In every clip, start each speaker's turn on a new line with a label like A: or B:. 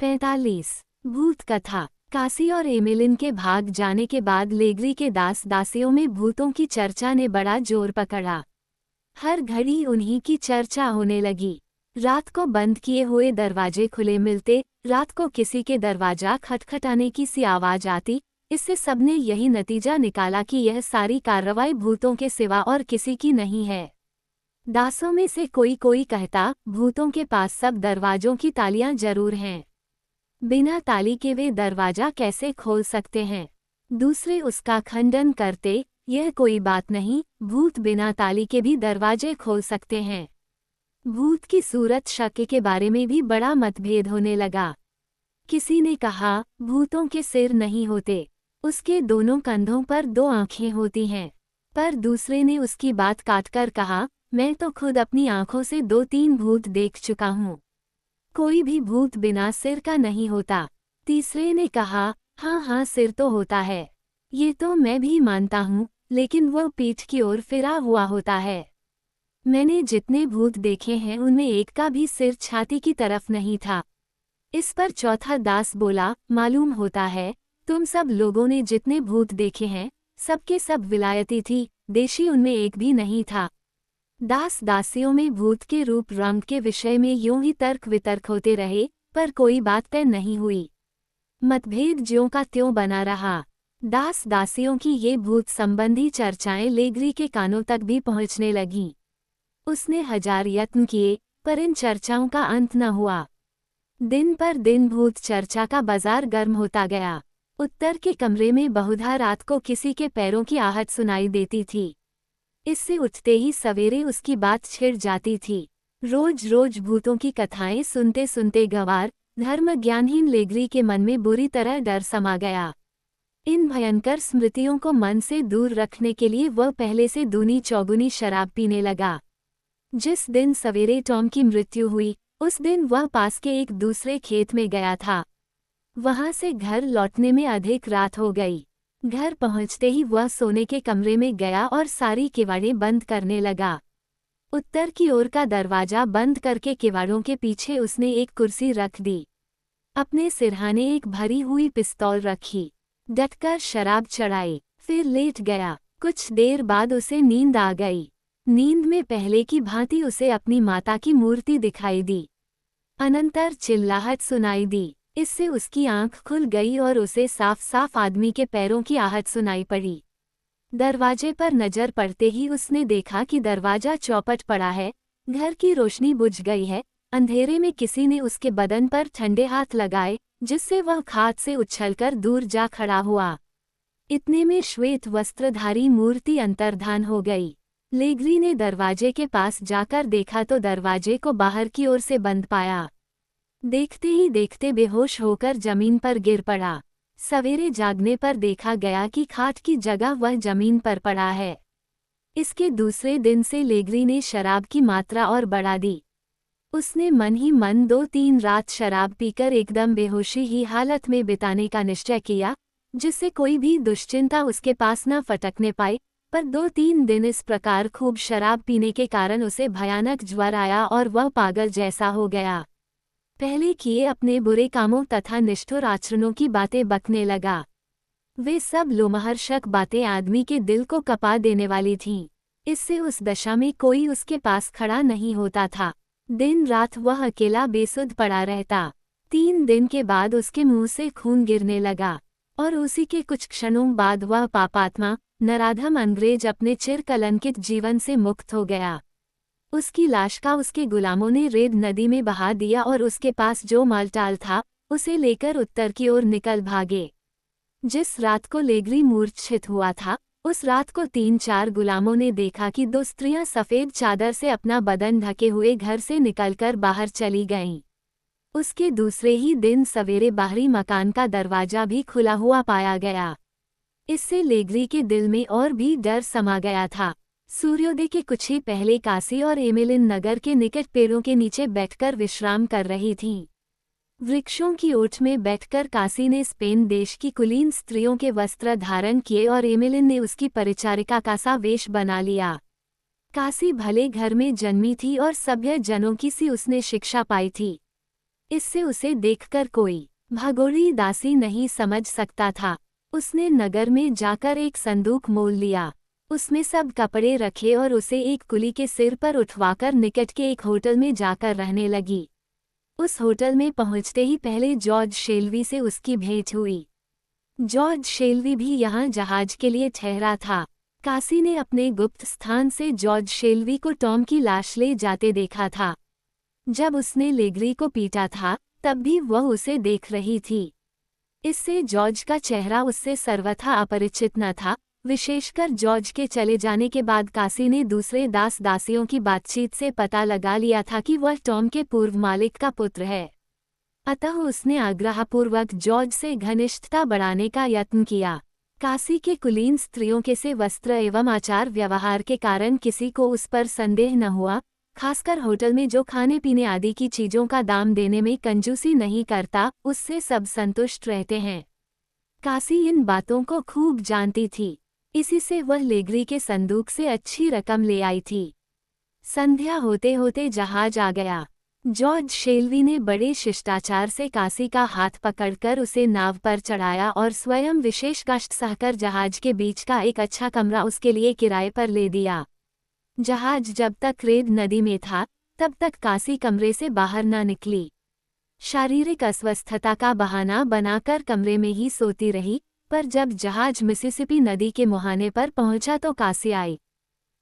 A: 45 भूत कथा। काशी और एमिलिन के भाग जाने के बाद लेग्री के दास दासियों में भूतों की चर्चा ने बड़ा जोर पकड़ा। हर घड़ी उन्हीं की चर्चा होने लगी। रात को बंद किए हुए दरवाजे खुले मिलते, रात को किसी के दरवाजा खटखटाने की सी आवाज आती। इससे सबने यही नतीजा निकाला कि यह सारी कार्रवाई भूतों के सिवा और किसी की नहीं है। दासों में से कोई कहता, भूतों के पास सब दरवाजों की तालियां जरूर हैं, बिना ताली के वे दरवाजा कैसे खोल सकते हैं। दूसरे उसका खंडन करते, यह कोई बात नहीं, भूत बिना ताली के भी दरवाजे खोल सकते हैं। भूत की सूरत शक्ल के बारे में भी बड़ा मतभेद होने लगा। किसी ने कहा, भूतों के सिर नहीं होते, उसके दोनों कंधों पर 2 आंखें होती हैं। पर दूसरे ने उसकी बात काटकर कहा, मैं तो खुद अपनी आंखों से 2-3 भूत देख चुका हूँ, कोई भी भूत बिना सिर का नहीं होता। तीसरे ने कहा, हाँ सिर तो होता है, ये तो मैं भी मानता हूँ, लेकिन वह पीठ की ओर फिरा हुआ होता है। मैंने जितने भूत देखे हैं उनमें एक का भी सिर छाती की तरफ नहीं था। इस पर चौथा दास बोला, मालूम होता है तुम सब लोगों ने जितने भूत देखे हैं सबके सब विलायती थी, देशी उनमें एक भी नहीं था। दास दासियों में भूत के रूप रंग के विषय में यूं ही तर्क वितर्क होते रहे, पर कोई बात तय नहीं हुई। मतभेद ज्यों का त्यों बना रहा। दास दासियों की ये भूत संबंधी चर्चाएं लेग्री के कानों तक भी पहुंचने लगीं। उसने 1000 यत्न किए, पर इन चर्चाओं का अंत न हुआ। दिन पर दिन भूत चर्चा का बाजार गर्म होता गया। उत्तर के कमरे में बहुधा रात को किसी के पैरों की आहट सुनाई देती थी। इससे उठते ही सवेरे उसकी बात छिड़ जाती थी। रोज रोज भूतों की कथाएं सुनते सुनते गंवार धर्म ज्ञानहीन लेग्री के मन में बुरी तरह डर समा गया। इन भयंकर स्मृतियों को मन से दूर रखने के लिए वह पहले से दूनी चौगुनी शराब पीने लगा। जिस दिन सवेरे टॉम की मृत्यु हुई, उस दिन वह पास के एक दूसरे खेत में गया था। वहां से घर लौटने में अधिक रात हो गई। घर पहुंचते ही वह सोने के कमरे में गया और सारी किवाड़ें बंद करने लगा। उत्तर की ओर का दरवाजा बंद करके किवाड़ों के पीछे उसने एक कुर्सी रख दी। अपने सिरहाने एक भरी हुई पिस्तौल रखी, डटकर शराब चढ़ाई, फिर लेट गया। कुछ देर बाद उसे नींद आ गई। नींद में पहले की भांति उसे अपनी माता की मूर्ति दिखाई दी। अनंतर चिल्लाहट सुनाई दी। इससे उसकी आंख खुल गई और उसे साफ साफ आदमी के पैरों की आहट सुनाई पड़ी। दरवाजे पर नजर पड़ते ही उसने देखा कि दरवाजा चौपट पड़ा है, घर की रोशनी बुझ गई है। अंधेरे में किसी ने उसके बदन पर ठंडे हाथ लगाए, जिससे वह खाट से उछलकर दूर जा खड़ा हुआ। इतने में श्वेत वस्त्रधारी मूर्ति अंतर्धान हो गई। लेग्री ने दरवाजे के पास जाकर देखा तो दरवाजे को बाहर की ओर से बंद पाया। देखते ही देखते बेहोश होकर जमीन पर गिर पड़ा। सवेरे जागने पर देखा गया कि खाट की जगह वह जमीन पर पड़ा है। इसके दूसरे दिन से लेग्री ने शराब की मात्रा और बढ़ा दी। उसने मन ही मन 2-3 रात शराब पीकर एकदम बेहोशी ही हालत में बिताने का निश्चय किया, जिससे कोई भी दुश्चिंता उसके पास न फटकने पाए। पर 2-3 दिन इस प्रकार खूब शराब पीने के कारण उसे भयानक ज्वर आया और वह पागल जैसा हो गया। पहले किए अपने बुरे कामों तथा निष्ठुर आचरणों की बातें बकने लगा। वे सब लोमहर्षक बातें आदमी के दिल को कपा देने वाली थीं। इससे उस दशा में कोई उसके पास खड़ा नहीं होता था। दिन रात वह अकेला बेसुध पड़ा रहता। 3 दिन के बाद उसके मुंह से खून गिरने लगा और उसी के कुछ क्षणों बाद वह पापात्मा नराधम अंग्रेज अपने चिरकलंकित जीवन से मुक्त हो गया। उसकी लाश का उसके गुलामों ने रेड नदी में बहा दिया और उसके पास जो मालटाल था उसे लेकर उत्तर की ओर निकल भागे। जिस रात को लेग्री मूर्छित हुआ था, उस रात को 3-4 गुलामों ने देखा कि 2 स्त्रियां सफेद चादर से अपना बदन ढके हुए घर से निकलकर बाहर चली गईं। उसके दूसरे ही दिन सवेरे बाहरी मकान का दरवाजा भी खुला हुआ पाया गया। इससे लेग्री के दिल में और भी डर समा गया था। सूर्योदय के कुछ ही पहले काशी और एमिलिन नगर के निकट पेड़ों के नीचे बैठकर विश्राम कर रही थीं। वृक्षों की ओट में बैठकर काशी ने स्पेन देश की कुलीन स्त्रियों के वस्त्र धारण किए और एमिलिन ने उसकी परिचारिका का सा वेश बना लिया। काशी भले घर में जन्मी थी और सभ्य जनों की सी उसने शिक्षा पाई थी। इससे उसे देखकर कोई भगोड़ी दासी नहीं समझ सकता था। उसने नगर में जाकर एक संदूक मोल लिया, उसमें सब कपड़े रखे और उसे एक कुली के सिर पर उठवाकर निकट के एक होटल में जाकर रहने लगी। उस होटल में पहुंचते ही पहले जॉर्ज शेल्वी से उसकी भेंट हुई। जॉर्ज शेल्वी भी यहाँ जहाज के लिए ठहरा था। कासी ने अपने गुप्त स्थान से जॉर्ज शेल्वी को टॉम की लाश ले जाते देखा था। जब उसने लेग्री को पीटा था तब भी वह उसे देख रही थी। इससे जॉर्ज का चेहरा उससे सर्वथा अपरिचित न था। विशेषकर जॉर्ज के चले जाने के बाद कासी ने दूसरे दास दासियों की बातचीत से पता लगा लिया था कि वह टॉम के पूर्व मालिक का पुत्र है। अतः उसने आग्रहपूर्वक जॉर्ज से घनिष्ठता बढ़ाने का यत्न किया। कासी के कुलीन स्त्रियों के से वस्त्र एवं आचार व्यवहार के कारण किसी को उस पर संदेह न हुआ। खासकर होटल में जो खाने पीने आदि की चीजों का दाम देने में कंजूसी नहीं करता, उससे सब संतुष्ट रहते हैं। कासी इन बातों को खूब जानती थी, इसी से वह लेग्री के संदूक से अच्छी रकम ले आई थी। संध्या होते होते जहाज आ गया। जॉर्ज शेल्वी ने बड़े शिष्टाचार से कासी का हाथ पकड़कर उसे नाव पर चढ़ाया और स्वयं विशेष कष्ट सहकर जहाज के बीच का एक अच्छा कमरा उसके लिए किराए पर ले दिया। जहाज जब तक रेड नदी में था तब तक कासी कमरे से बाहर न निकली। शारीरिक अस्वस्थता का बहाना बनाकर कमरे में ही सोती रही, पर जब जहाज मिसिसिपी नदी के मुहाने पर पहुंचा तो कासी आई।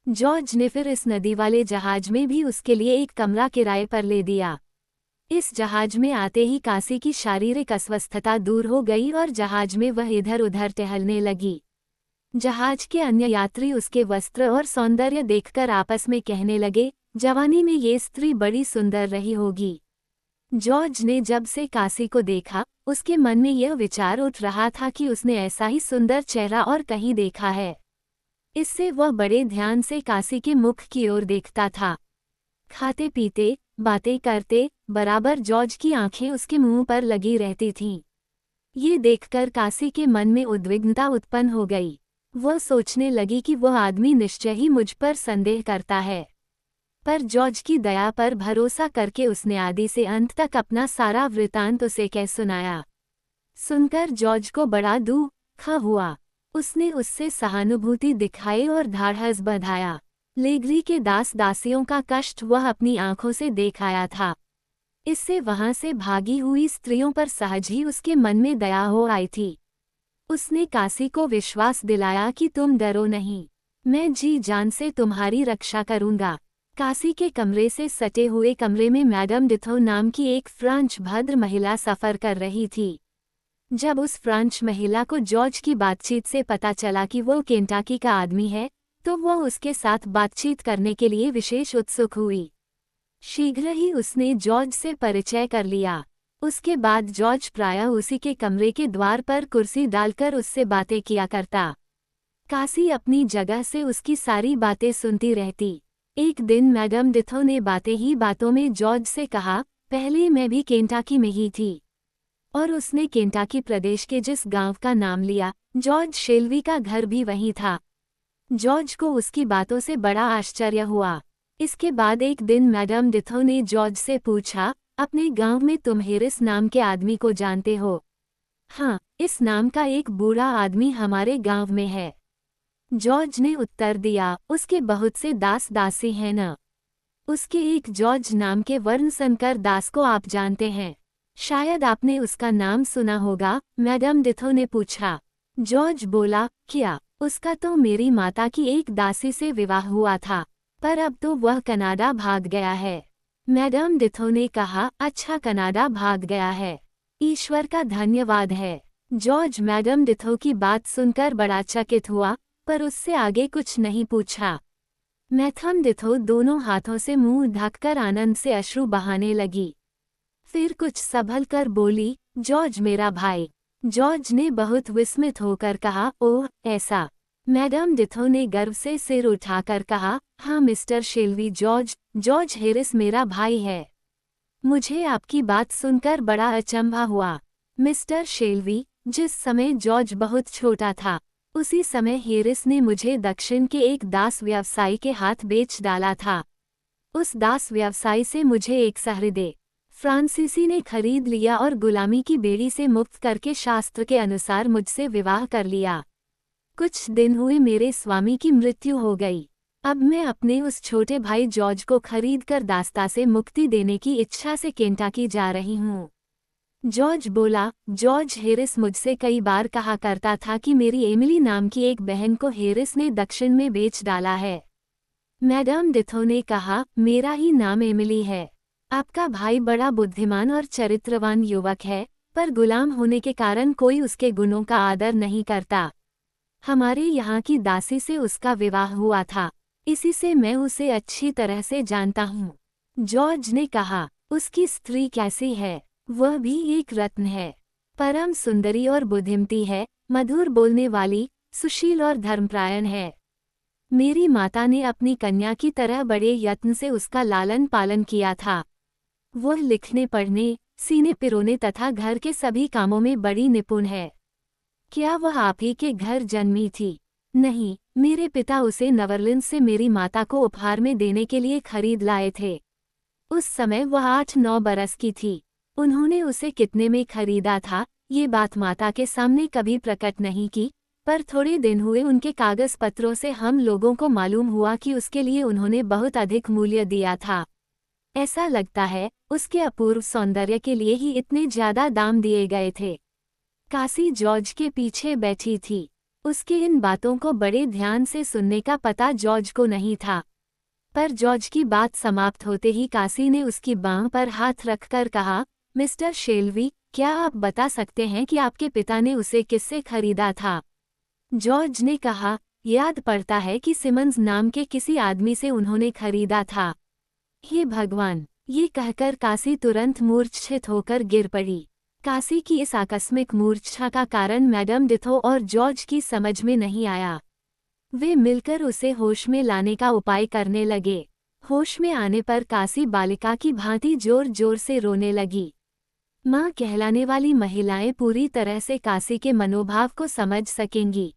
A: जॉर्ज ने फिर इस नदी वाले जहाज में भी उसके लिए एक कमरा किराए पर ले दिया। इस जहाज में आते ही कासी की शारीरिक अस्वस्थता दूर हो गई और जहाज में वह इधर उधर टहलने लगी। जहाज के अन्य यात्री उसके वस्त्र और सौंदर्य देखकर आपस में कहने लगे, जवानी में ये स्त्री बड़ी सुंदर रही होगी। जॉर्ज ने जब से कासी को देखा, उसके मन में यह विचार उठ रहा था कि उसने ऐसा ही सुंदर चेहरा और कहीं देखा है। इससे वह बड़े ध्यान से कासी के मुख की ओर देखता था। खाते पीते, बातें करते, बराबर जॉर्ज की आंखें उसके मुंह पर लगी रहती थीं। ये देखकर कासी के मन में उद्विग्नता उत्पन्न हो गई। वह सोचने लगी कि वह आदमी निश्चय ही मुझ पर संदेह करता है। पर जॉर्ज की दया पर भरोसा करके उसने आदि से अंत तक अपना सारा वृतांत उसे कह सुनाया। सुनकर जॉर्ज को बड़ा दुख हुआ। उसने उससे सहानुभूति दिखाई और ढाढ़स बंधाया। लेग्री के दास दासियों का कष्ट वह अपनी आंखों से देख आया था। इससे वहां से भागी हुई स्त्रियों पर सहज ही उसके मन में दया हो आई थी। उसने कासी को विश्वास दिलाया कि तुम डरो नहीं, मैं जी जान से तुम्हारी रक्षा करूंगा। कासी के कमरे से सटे हुए कमरे में मैडम डिथो नाम की एक फ्रेंच भद्र महिला सफ़र कर रही थी। जब उस फ्रेंच महिला को जॉर्ज की बातचीत से पता चला कि वो केंटाकी का आदमी है, तो वह उसके साथ बातचीत करने के लिए विशेष उत्सुक हुई। शीघ्र ही उसने जॉर्ज से परिचय कर लिया। उसके बाद जॉर्ज प्रायः उसी के कमरे के द्वार पर कुर्सी डालकर उससे बातें किया करता। कासी अपनी जगह से उसकी सारी बातें सुनती रहती। एक दिन मैडम डिथो ने बातें ही बातों में जॉर्ज से कहा, पहले मैं भी केंटाकी में ही थी। और उसने केंटाकी प्रदेश के जिस गांव का नाम लिया, जॉर्ज शेल्वी का घर भी वहीं था। जॉर्ज को उसकी बातों से बड़ा आश्चर्य हुआ। इसके बाद एक दिन मैडम डिथो ने जॉर्ज से पूछा, अपने गांव में तुम हेरिस नाम के आदमी को जानते हो? हाँ, इस नाम का एक बूढ़ा आदमी हमारे गांव में है। जॉर्ज ने उत्तर दिया, उसके बहुत से दास दासी हैं न? उसके एक जॉर्ज नाम के वर्णशंकर दास को आप जानते हैं? शायद आपने उसका नाम सुना होगा, मैडम डिथो ने पूछा। जॉर्ज बोला, क्या? उसका तो मेरी माता की एक दासी से विवाह हुआ था, पर अब तो वह कनाडा भाग गया है। मैडम डिथो ने कहा, अच्छा, कनाडा भाग गया है, ईश्वर का धन्यवाद है। जॉर्ज मैडम डिथो की बात सुनकर बड़ा चकित हुआ, पर उससे आगे कुछ नहीं पूछा। मैडम डिथो दोनों हाथों से मुंह ढककर आनंद से अश्रु बहाने लगी। फिर कुछ संभल कर बोली, जॉर्ज मेरा भाई। जॉर्ज ने बहुत विस्मित होकर कहा, ओह ऐसा? मैडम डिथो ने गर्व से सिर उठाकर कहा, हाँ मिस्टर शेल्वी, जॉर्ज हेरिस मेरा भाई है। मुझे आपकी बात सुनकर बड़ा अचंभा हुआ। मिस्टर शेल्वी, जिस समय जॉर्ज बहुत छोटा था, उसी समय हेरिस ने मुझे दक्षिण के एक दास व्यवसायी के हाथ बेच डाला था। उस दास व्यवसायी से मुझे एक सहृदय फ्रांसीसी ने खरीद लिया और गुलामी की बेड़ी से मुक्त करके शास्त्र के अनुसार मुझसे विवाह कर लिया। कुछ दिन हुए मेरे स्वामी की मृत्यु हो गई। अब मैं अपने उस छोटे भाई जॉर्ज को खरीद कर दास्ता से मुक्ति देने की इच्छा से केंटाकी जा रही हूँ। जॉर्ज बोला। जॉर्ज हैरिस मुझसे कई बार कहा करता था कि मेरी एमिली नाम की एक बहन को हैरिस ने दक्षिण में बेच डाला है। मैडम डिथो ने कहा, मेरा ही नाम एमिली है। आपका भाई बड़ा बुद्धिमान और चरित्रवान युवक है, पर गुलाम होने के कारण कोई उसके गुणों का आदर नहीं करता। हमारे यहाँ की दासी से उसका विवाह हुआ था, इसी से मैं उसे अच्छी तरह से जानता हूँ। जॉर्ज ने कहा, उसकी स्त्री कैसी है? वह भी एक रत्न है। परम सुंदरी और बुद्धिमती है, मधुर बोलने वाली, सुशील और धर्मपरायण है। मेरी माता ने अपनी कन्या की तरह बड़े यत्न से उसका लालन पालन किया था। वह लिखने पढ़ने, सीने पिरोने तथा घर के सभी कामों में बड़ी निपुण है। क्या वह आप ही के घर जन्मी थी? नहीं, मेरे पिता उसे नेदरलैंड से मेरी माता को उपहार में देने के लिए खरीद लाए थे। उस समय वह 8-9 बरस की थी। उन्होंने उसे कितने में खरीदा था, ये बात माता के सामने कभी प्रकट नहीं की, पर थोड़े दिन हुए उनके कागज पत्रों से हम लोगों को मालूम हुआ कि उसके लिए उन्होंने बहुत अधिक मूल्य दिया था। ऐसा लगता है, उसके अपूर्व सौंदर्य के लिए ही इतने ज्यादा दाम दिए गए थे। कासी जॉर्ज के पीछे बैठी थी। उसके इन बातों को बड़े ध्यान से सुनने का पता जॉर्ज को नहीं था, पर जॉर्ज की बात समाप्त होते ही कासी ने उसकी बांह पर हाथ रखकर कहा, मिस्टर शेल्वी, क्या आप बता सकते हैं कि आपके पिता ने उसे किससे खरीदा था? जॉर्ज ने कहा, याद पड़ता है कि सिमंस नाम के किसी आदमी से उन्होंने खरीदा था। हे भगवान! ये कहकर कासी तुरंत मूर्छित होकर गिर पड़ी। कासी की इस आकस्मिक मूर्छा का कारण मैडम डिथो और जॉर्ज की समझ में नहीं आया। वे मिलकर उसे होश में लाने का उपाय करने लगे। होश में आने पर कासी बालिका की भांति जोर जोर से रोने लगी। माँ कहलाने वाली महिलाएं पूरी तरह से कासी के मनोभाव को समझ सकेंगी।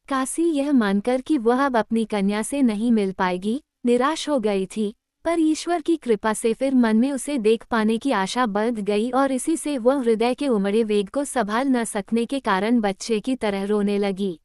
A: कासी यह मानकर कि वह अब अपनी कन्या से नहीं मिल पाएगी, निराश हो गई थी, पर ईश्वर की कृपा से फिर मन में उसे देख पाने की आशा बढ़ गई और इसी से वह हृदय के उमड़े वेग को संभाल न सकने के कारण बच्चे की तरह रोने लगी।